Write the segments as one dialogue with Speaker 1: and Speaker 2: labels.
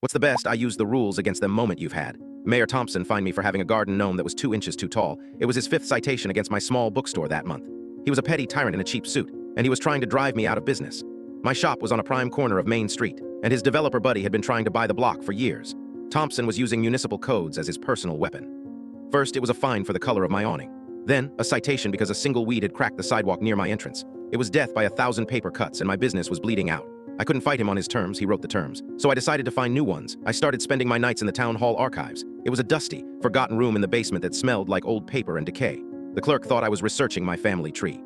Speaker 1: What's the best? I use the rules against them moment you've had. Mayor Thompson fined me for having a garden gnome that was 2 inches too tall. It was his 5th citation against my small bookstore that month. He was a petty tyrant in a cheap suit, and he was trying to drive me out of business. My shop was on a prime corner of Main Street, and his developer buddy had been trying to buy the block for years. Thompson was using municipal codes as his personal weapon. First, it was a fine for the color of my awning. Then, a citation because a single weed had cracked the sidewalk near my entrance. It was death by 1,000 paper cuts, and my business was bleeding out. I couldn't fight him on his terms, he wrote the terms. So I decided to find new ones. I started spending my nights in the town hall archives. It was a dusty, forgotten room in the basement that smelled like old paper and decay. The clerk thought I was researching my family tree.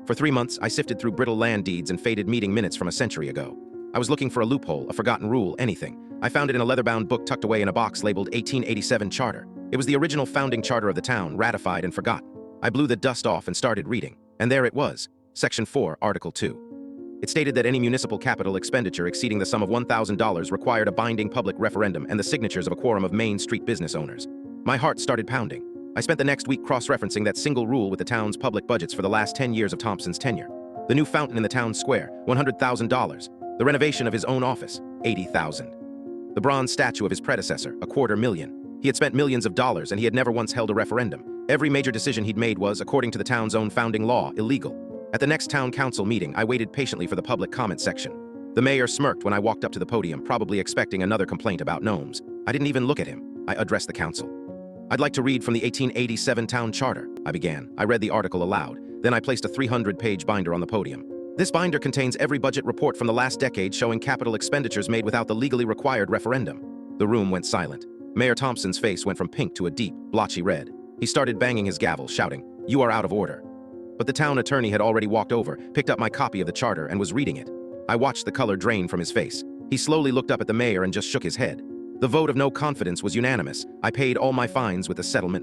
Speaker 1: For 3 months, I sifted through brittle land deeds and faded meeting minutes from a century ago. I was looking for a loophole, a forgotten rule, anything. I found it in a leather-bound book tucked away in a box labeled 1887 Charter. It was the original founding charter of the town, ratified and forgotten. I blew the dust off and started reading. And there it was, Section 4, Article 2. It stated that any municipal capital expenditure exceeding the sum of $1,000 required a binding public referendum and the signatures of a quorum of Main Street business owners. My heart started pounding. I spent the next week cross-referencing that single rule with the town's public budgets for the last 10 years of Thompson's tenure. The new fountain in the town square, $100,000. The renovation of his own office, $80,000. The bronze statue of his predecessor, $250,000. He had spent millions of dollars and he had never once held a referendum. Every major decision he'd made was, according to the town's own founding law, illegal. At the next town council meeting, I waited patiently for the public comment section. The mayor smirked when I walked up to the podium, probably expecting another complaint about gnomes. I didn't even look at him. I addressed the council. I'd like to read from the 1887 Town Charter, I began. I read the article aloud. Then I placed a 300-page binder on the podium. This binder contains every budget report from the last decade showing capital expenditures made without the legally required referendum. The room went silent. Mayor Thompson's face went from pink to a deep, blotchy red. He started banging his gavel, shouting, "You are out of order." But the town attorney had already walked over, picked up my copy of the charter, and was reading it. I watched the color drain from his face. He slowly looked up at the mayor and just shook his head. The vote of no confidence was unanimous. I paid all my fines with the settlement money.